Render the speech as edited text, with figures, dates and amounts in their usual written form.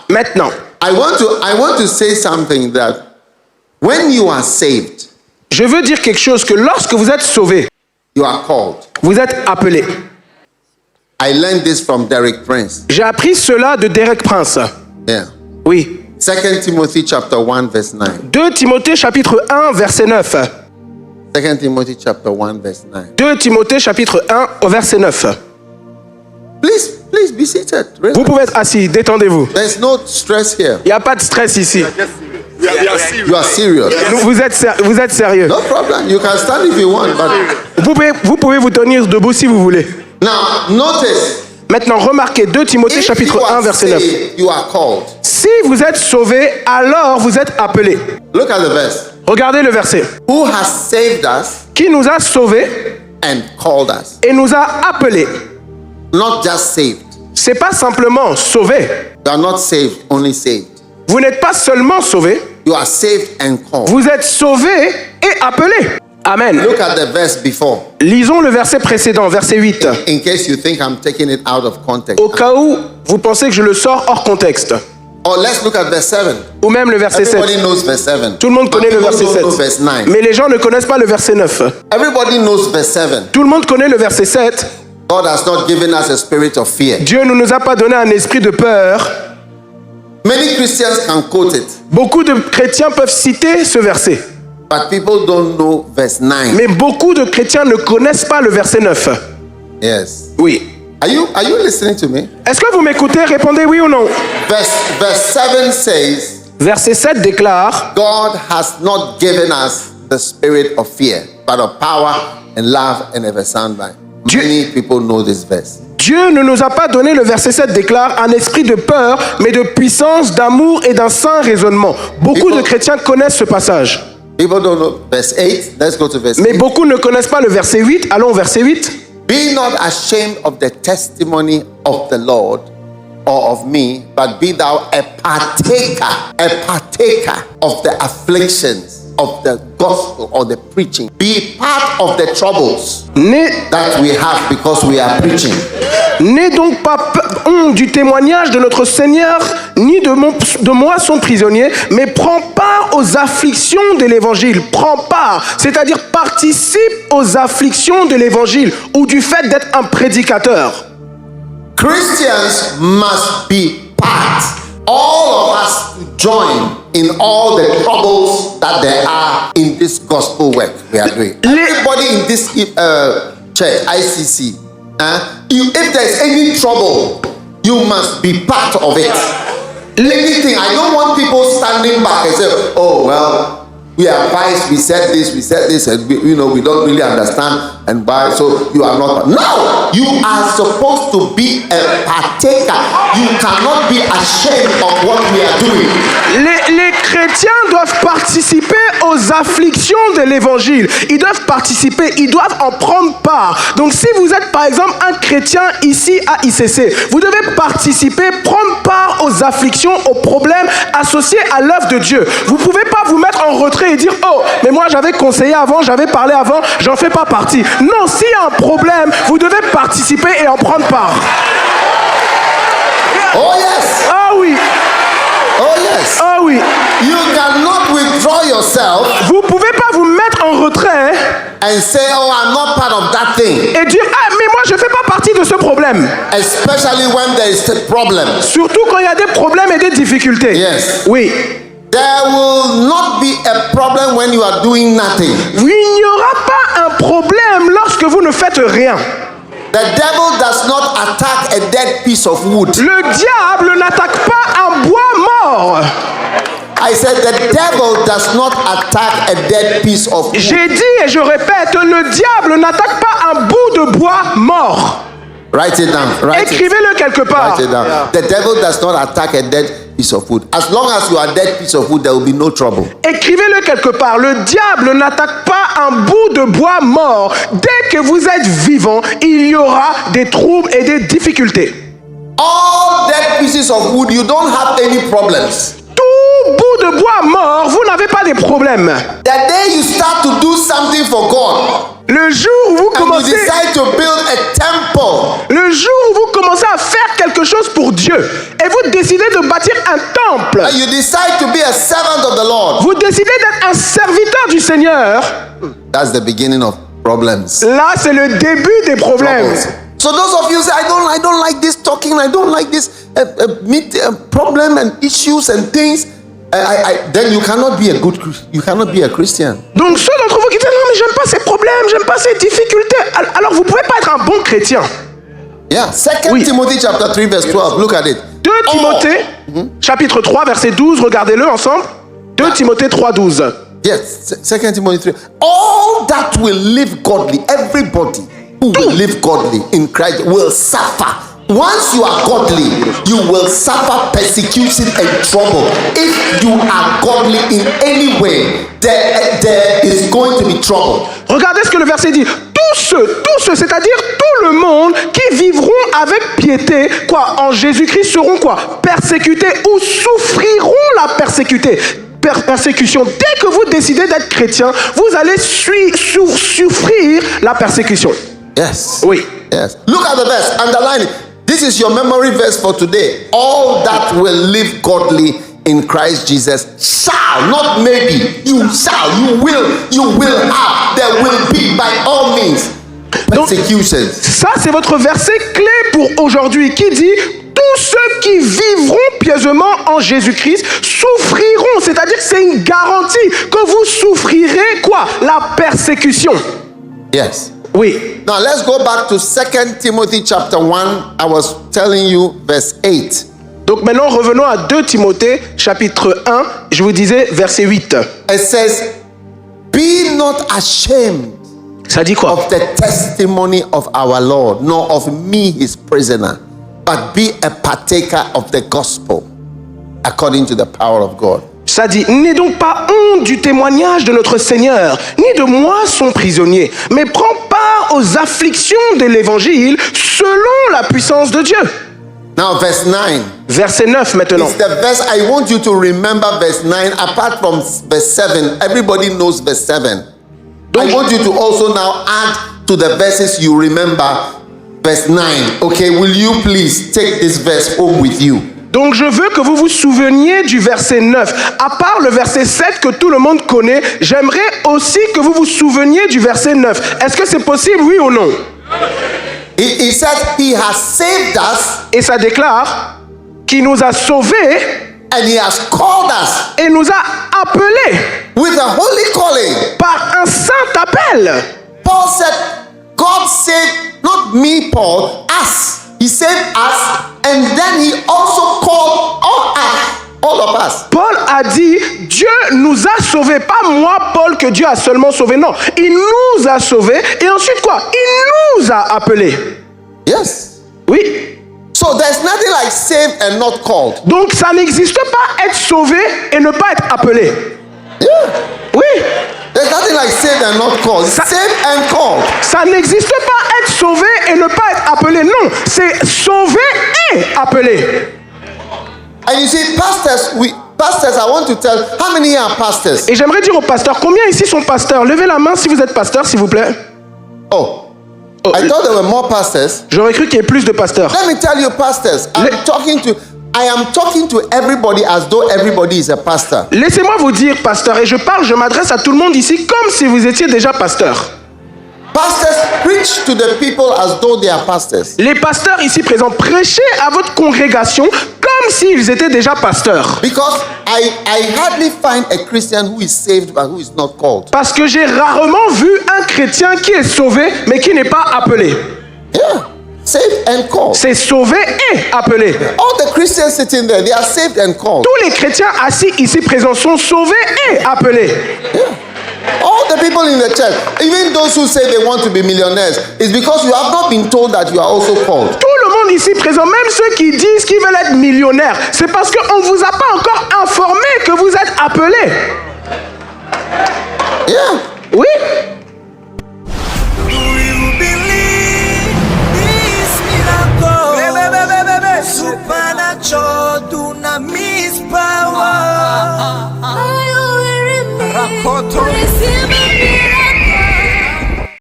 Maintenant, I want to say something that when you are saved, je veux dire quelque chose que lorsque vous êtes sauvé, you are called. vous êtes appelé. I learned this from Derek Prince. J'ai appris cela de Derek Prince. Yeah. Oui. 2 Timothy chapter 1 verse 9. 2 Timothée chapitre 1 verset 9. 2 Timothy chapter 1 verse 9. 2 Timothée chapitre 1 au verset 9. Please be seated. Relax. Vous pouvez être assis, détendez-vous. There's no stress here. Il n'y a pas de stress ici. You are serious. Vous êtes sérieux. No problem. You can stand if you want, but Vous pouvez vous tenir debout si vous voulez. now notice. Maintenant, remarquez 2 Timothée If chapitre you 1 are verset 9. saved, you are called. Si vous êtes sauvé, alors vous êtes appelé. Look at the verse. Regardez le verset. Who has saved us Qui nous a sauvés and called us? et nous a appelés. Not just saved. C'est pas simplement sauvé. You are not saved, only saved. Vous n'êtes pas seulement sauvé, You are saved and called. vous êtes sauvé et appelé. Amen. Look at the verse before. Lisons le verset précédent, verset 8. In case you think I'm taking it out of context. Au cas où vous pensez que je le sors hors contexte. Or let's look at verse 7. Ou même le verset 7. Everybody knows verse 7. Tout le monde But connaît le people verset don't 7. know verse 9. Mais les gens ne connaissent pas le verset 9. Everybody knows verse 7. Tout le monde connaît le verset 7. God has not given us a spirit of fear. Dieu ne nous a pas donné un esprit de peur. Many Christians can quote it, Beaucoup de chrétiens peuvent citer ce verset. but people don't know verse 9. Mais beaucoup de chrétiens ne connaissent pas le verset 9. Yes. Oui. Are you listening to me? Est-ce que vous m'écoutez? Répondez oui ou non. Verse 7 says, Verset 7 déclare: God has not given us the spirit of fear, but of power and love and of a sound mind. Many people know this verse. Dieu ne nous a pas donné, le verset 7 déclare, un esprit de peur, mais de puissance, d'amour et d'un saint raisonnement. Beaucoup de chrétiens connaissent ce passage. People don't know verse 8. Let's go to verse Mais 8. beaucoup ne connaissent pas le verset 8. Allons au verset 8. Be not ashamed of the testimony of the Lord or of me, but be thou a partaker of the afflictions of the gospel or the preaching. Be part of the troubles that we have because we are preaching. N'aie donc pas honte du témoignage de notre Seigneur, ni de moi son prisonnier, mais prends part aux afflictions de l'évangile. Prends part, c'est-à-dire participe aux afflictions de l'évangile ou du fait d'être un prédicateur. Christians must be part. All of us to join in all the troubles that there are in this gospel work we are doing. Everybody in this church, ICC, if there's any trouble, you must be part of it. Anything, I don't want people standing back and say, oh, well, we are wise, we said this, and we don't really understand, and why, so you are not. No! You are supposed to be a partaker. You cannot be ashamed of what we are doing. Les chrétiens doivent participer aux afflictions de l'évangile. Ils doivent participer, ils doivent en prendre part. Donc si vous êtes par exemple un chrétien ici à ICC, vous devez participer, prendre part aux afflictions, aux problèmes associés à l'œuvre de Dieu. Vous ne pouvez pas vous mettre en retrait et dire « Oh, mais moi j'avais conseillé avant, j'avais parlé avant, j'en fais pas partie. » Non, s'il y a un problème, vous devez participer et en prendre part. Oh yes! Ah oui! Oh yes! Ah oui! You cannot withdraw yourself Vous ne pouvez pas vous mettre en retrait and say, oh, I'm not part of that thing. et dire « Ah, mais moi je ne fais pas partie de ce problème. » Especially when there is a problem. Surtout quand il y a des problèmes et des difficultés. Yes. Oui. There will not be a problem when you are doing nothing. Il n'y aura pas un problème lorsque vous ne faites rien. The devil does not attack a dead piece of wood. Le diable n'attaque pas un bois mort. I said the devil does not attack a dead piece of wood. J'ai dit et je répète, le diable n'attaque pas un bout de bois mort. Write it down. Écrivez-le quelque part. Write it down. The devil does not attack a dead piece of wood. As long as you are a dead piece of wood, there will be no trouble. Écrivez-le quelque part. Le diable n'attaque pas un bout de bois mort. Dès que vous êtes vivant, il y aura des troubles et des difficultés. All dead pieces of wood, you don't have any problems. Tout bout de bois mort, vous n'avez pas de problème. The day you start to do something for God, Le jour où vous and you commencez, decide to build a temple, le jour où vous commencez à faire quelque chose pour Dieu et vous décidez de bâtir un temple, and you decide to be a servant of the Lord, vous décidez d'être un serviteur du Seigneur, that's the beginning of problems. là c'est le début des problèmes. So those of you say, I don't like this talking, I don't like this problem and issues and things. Then you cannot be you cannot be a Christian. Donc ceux d'entre vous qui disent non mais j'aime pas ces problèmes, j'aime pas ces difficultés, alors vous pouvez pas être un bon chrétien. Yeah, 2 Oui. Timothy chapter 3 verse 12. Look at it. 2 Timothée, chapitre 3, verset 12, regardez-le ensemble. 2 Timothée 3, 12. Yes, 2 Timothy 3. All that will live godly, everybody who will live godly in Christ will suffer. Once you are godly, you will suffer persecution and trouble. If you are godly in any way, there is going to be trouble. Regardez ce que le verset dit. Tous ceux, c'est-à-dire tout le monde qui vivront avec piété, quoi, en Jésus-Christ seront quoi, persécutés ou souffriront la persécution. Dès que vous décidez d'être chrétien, vous allez souffrir la persécution. Yes. Oui. Yes. Look at the verse. Underline it. This is your memory verse for today. All that will live godly in Christ Jesus shall, not maybe, you shall, you will have, there will be by all means persecutions. Ça, c'est votre verset clé pour aujourd'hui qui dit tous ceux qui vivront pieusement en Jésus-Christ souffriront. C'est-à-dire que c'est une garantie que vous souffrirez quoi? La persécution. Yes. Oui. Now let's go back to 2 Timothy chapter 1. I was telling you verse 8. Donc maintenant, revenons à 2 Timothée, chapitre 1, je vous disais verset 8. It says, be not ashamed Ça dit quoi? of the testimony of our Lord, nor of me his prisoner, but be a partaker of the gospel according to the power of God. Ça dit, n'aie donc pas honte du témoignage de notre Seigneur, ni de moi son prisonnier, mais prends part aux afflictions de l'évangile selon la puissance de Dieu. Now verse 9. Verset 9 maintenant. It's the verse I want you to remember verse 9 apart from verse 7. Everybody knows verse 7. I want you to also now add to the verses you remember verse 9. Okay, will you please take this verse home with you? Donc je veux que vous vous souveniez du verset 9. À part le verset 7 que tout le monde connaît, j'aimerais aussi que vous vous souveniez du verset 9. Est-ce que c'est possible, oui ou non? He said he has saved us. Et ça déclare qu'il nous a sauvés And he has called us et nous a appelés with a holy calling. par un saint appel. Paul said, God saved not me, Paul, us. He saved us, and then he also called all of us. Paul a dit, Dieu nous a sauvés, pas moi, Paul, que Dieu a seulement sauvé. Non, il nous a sauvés et ensuite quoi? Il nous a appelés. Yes. Oui. So there's nothing like saved and not called. Donc ça n'existe pas être sauvé et ne pas être appelé. Yeah. Oui. There's nothing like saved and not called. It's saved and called. Ça n'existe pas être sauvé et ne pas être appelé. Non, c'est sauvé et appelé. And you see, pastors, I want to tell, how many here are pastors? Et j'aimerais dire aux pasteurs, combien ici sont pasteurs? Levez la main si vous êtes pasteur, s'il vous plaît. Oh, I thought there were more pastors. J'aurais cru qu'il y ait plus de pasteurs. Let me tell you, pastors, I am talking to everybody as though everybody is a pastor. Laissez-moi vous dire, pasteur, et je m'adresse à tout le monde ici comme si vous étiez déjà pasteur. Pastors preach to the people as though they are pastors. Les pasteurs ici présents, prêchez à votre congrégation comme s'ils étaient déjà pasteurs. Because I hardly find a Christian who is saved but who is not called. Parce que j'ai rarement vu un chrétien qui est sauvé mais qui n'est pas appelé. Yeah, saved and called. C'est sauvé et appelé. All the Christians sitting there, they are saved and called. Tous les chrétiens assis ici présents sont sauvés et appelés. Yeah. All the people in the church, even those who say they want to be millionaires, it's because you have not been told that you are also called. Tout le monde ici présent, même ceux qui disent qu'ils veulent être millionnaires, c'est parce qu'on ne vous a pas encore informé que vous êtes appelés. Yeah. Oui.